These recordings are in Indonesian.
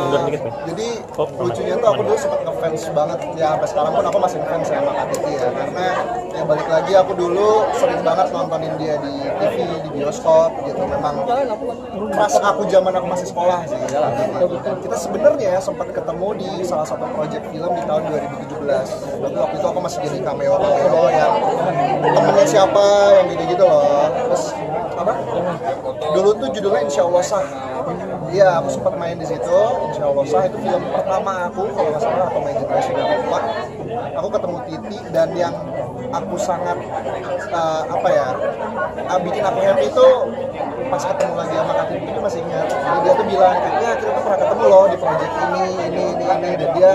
mundur dikit nih. Jadi lucunya tuh aku dulu sempat ngefans banget ya, sampai sekarang pun aku masih ngefans sama Kak Titi ya, karena ya balik lagi aku dulu sering banget nontonin dia di TV, di bioskop gitu. Memang pas aku zaman aku masih sekolah sih. Kita sebenarnya sempat ketemu di salah satu project film di tahun 2017. Waktu itu aku masih jadi cameo yang temennya siapa yang gitu-gitu loh. Terus apa? Dulu tuh judulnya Insya Allah Sah. Iya, aku sempat main di situ. Insya Allah Sah itu film pertama aku kalau nggak salah, atau main generasi aku lupa. Aku ketemu Titi, dan yang aku sangat bikin aku happy itu pas ketemu lagi sama Kak Titi, itu masih ingat. Jadi dia tuh bilang, kayaknya kita tuh pernah ketemu loh di project ini, dan dia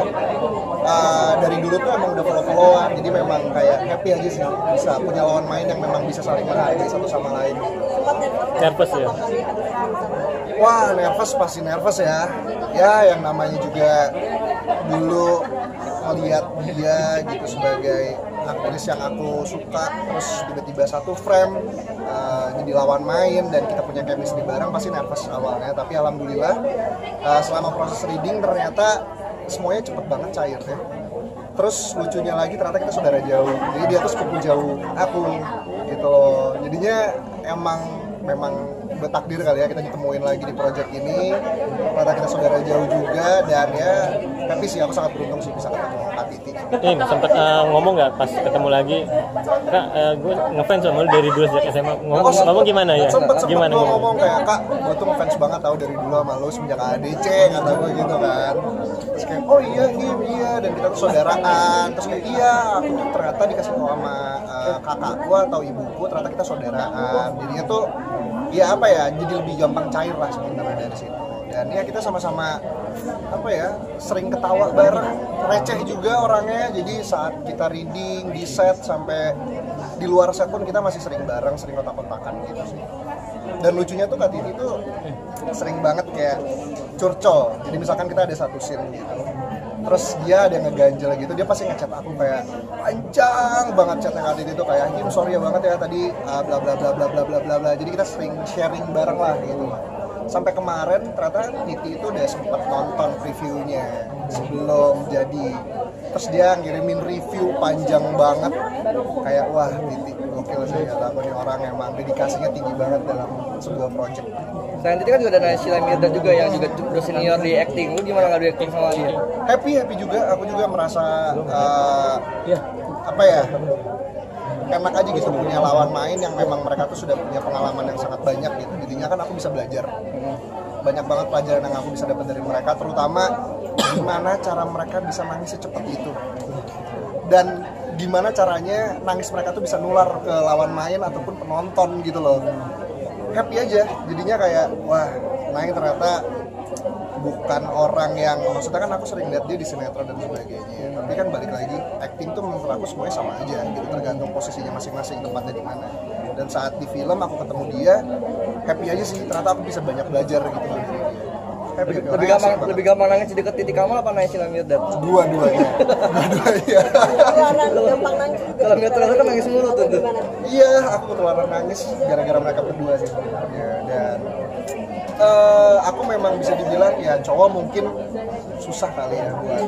dari dulu tuh emang udah follow-followan. Jadi memang kayak happy aja sih bisa punya lawan main yang memang bisa saling menghargai satu sama lain. Nervous ya? Wah, nervous, pasti nervous ya. Ya, yang namanya juga dulu ngeliat dia gitu sebagai aktris yang aku suka, terus tiba-tiba satu frame jadi lawan main dan kita punya chemistry bareng, pasti nervous awalnya. Tapi alhamdulillah selama proses reading ternyata semuanya cepet banget cair ya. Terus lucunya lagi ternyata kita saudara jauh, jadi dia tuh sepupu jauh aku gitu loh. Jadinya memang bertakdir kali ya kita ditemuin lagi di project ini, ternyata kita saudara jauh juga. Dan ya tapi sih aku sangat beruntung sih bisa ketemu Kak Titi. Ini sempet ngomong nggak pas ketemu lagi, Kak, gue ngefans sama lu dari dulu sejak SMA. Ngomong gimana ya? Sempet Gimana gue ngomong kayak, Kak, gue tuh ngefans banget tau dari dulu sama lu semenjak ADC, kata gue gitu kan. Terus kayak, oh iya, dan kita tuh saudaraan. Terus kayak, iya, aku tuh ternyata dikasih tau sama kakakku atau ibuku, ternyata kita saudaraan. Jadinya tuh ya apa ya, jadi lebih gampang cair lah sebenarnya dari situ. Dan ya kita sama-sama sering ketawa bareng, receh juga orangnya. Jadi saat kita reading di set sampai di luar set pun kita masih sering bareng, sering kontak-kontakan gitu sih. Dan lucunya tuh Kak Titi tuh sering banget kayak curcol. Jadi misalkan kita ada satu scene gitu, terus dia ada yang ngeganjel gitu, dia pasti ngechat aku kayak panjang banget chatnya Kak Titi tuh kayak, Kim sorry ya banget ya tadi bla bla bla bla bla bla bla bla. Jadi kita sering sharing bareng lah gitu. Sampai kemarin ternyata Titi itu udah sempat nonton previewnya sebelum jadi. Terus dia ngirimin review panjang banget, kayak wah Titi gokil sih, kata aku nih orang emang dedikasinya tinggi banget dalam sebuah project. Selain itu kan juga ada Naysila Mirdad juga yang juga udah senior di acting. Lu gimana ngadu acting sama dia? Happy juga, aku juga merasa enak aja gitu punya lawan main yang memang mereka tuh sudah punya pengalaman yang sangat banyak gitu. Jadinya kan aku bisa belajar banyak banget pelajaran yang aku bisa dapat dari mereka, terutama gimana cara mereka bisa nangis secepat itu dan gimana caranya nangis mereka tuh bisa nular ke lawan main ataupun penonton gitu loh. Happy aja jadinya, kayak wah Nay ternyata bukan orang yang, maksudnya kan aku sering lihat dia di sinetron dan sebagainya, tapi kan balik lagi acting tuh menurut aku semuanya sama aja gitu, tergantung posisinya masing-masing, tempatnya di mana. Dan saat di film aku ketemu dia, happy aja sih, ternyata aku bisa banyak belajar gitu dari dia. Happy, lebih gampang nangis di dekat Titi Kamal apa Naysila Mirdad? Dua-duanya. Gampang nangis juga. Kalau Mirdad kan nangis mulu tuh. Iya, aku ketularan nangis gara-gara mereka berdua sih sebenarnya. Dan aku memang bisa dibilang ya cowok mungkin susah kali ya buat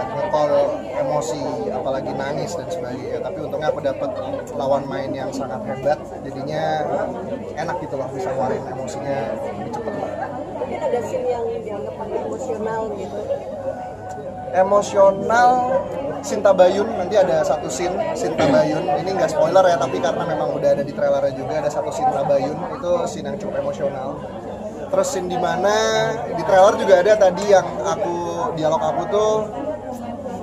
nge-call emosi, apalagi nangis dan sebagainya. Tapi untungnya aku dapat lawan main yang sangat hebat, jadinya enak gitu loh, bisa ngeluarin emosinya lebih cepet lah. Mungkin ada scene yang dianggap paling emosional gitu. Emosional, Sinta Bayun, nanti ada satu scene Sinta Bayun, ini nggak spoiler ya, tapi karena memang udah ada di trailernya juga, ada satu Sinta Bayun, itu scene yang cukup emosional. Terus scene dimana di trailer juga ada tadi yang dialog aku tuh,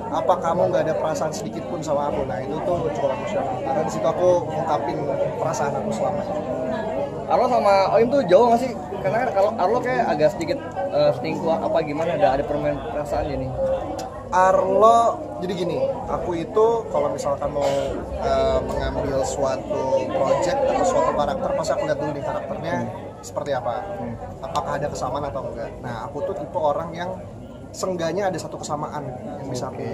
apa kamu nggak ada perasaan sedikit pun sama aku. Nah itu tuh cukup emosional karena di situ aku ngungkapin perasaan aku selama ini. Arlo sama Oim tuh jauh nggak sih? Karena kalau Arlo kayak agak sedikit selingkuh apa gimana, ada permain perasaan nih. Arlo, jadi gini, aku itu kalau misalkan mau mengambil suatu project atau suatu karakter, pasti aku lihat dulu nih karakternya seperti apa, apakah ada kesamaan atau enggak. Nah aku tuh tipe orang yang seenggaknya ada satu kesamaan yang bisa aku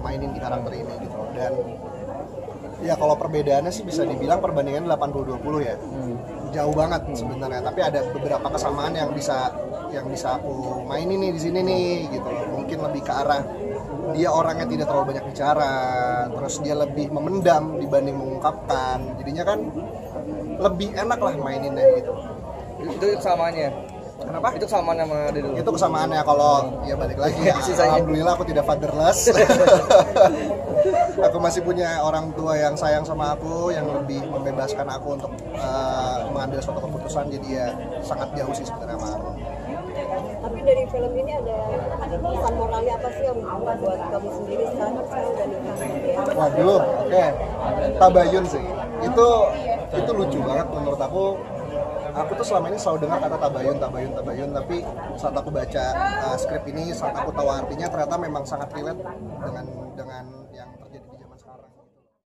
mainin di karakter ini gitu. Dan ya kalau perbedaannya sih bisa dibilang perbandingan 80-20 ya. jauh banget sebenarnya, tapi ada beberapa kesamaan yang bisa aku mainin nih di sini nih gitu loh. Mungkin lebih ke arah dia orangnya tidak terlalu banyak bicara, terus dia lebih memendam dibanding mengungkapkan, jadinya kan lebih enak lah maininnya gitu. Itu kesamaannya. Kenapa? Itu kesamaan sama Ade dulu. Itu kesamaannya. Kalau ya balik lagi ya, alhamdulillah aku tidak fatherless. Aku masih punya orang tua yang sayang sama aku, yang lebih membebaskan aku untuk mengambil suatu keputusan, jadi ya sangat jauh sih sebenarnya sama aku. Tapi dari film ini ada pesan moralnya apa sih yang buat kamu sendiri sekarang udah nikah gitu ya? Waduh, oke. Tabayun sih. Itu lucu banget menurut aku. Aku tuh selama ini selalu dengar kata tabayun, tapi saat aku baca skrip ini, saat aku tahu artinya, ternyata memang sangat relate dengan yang terjadi di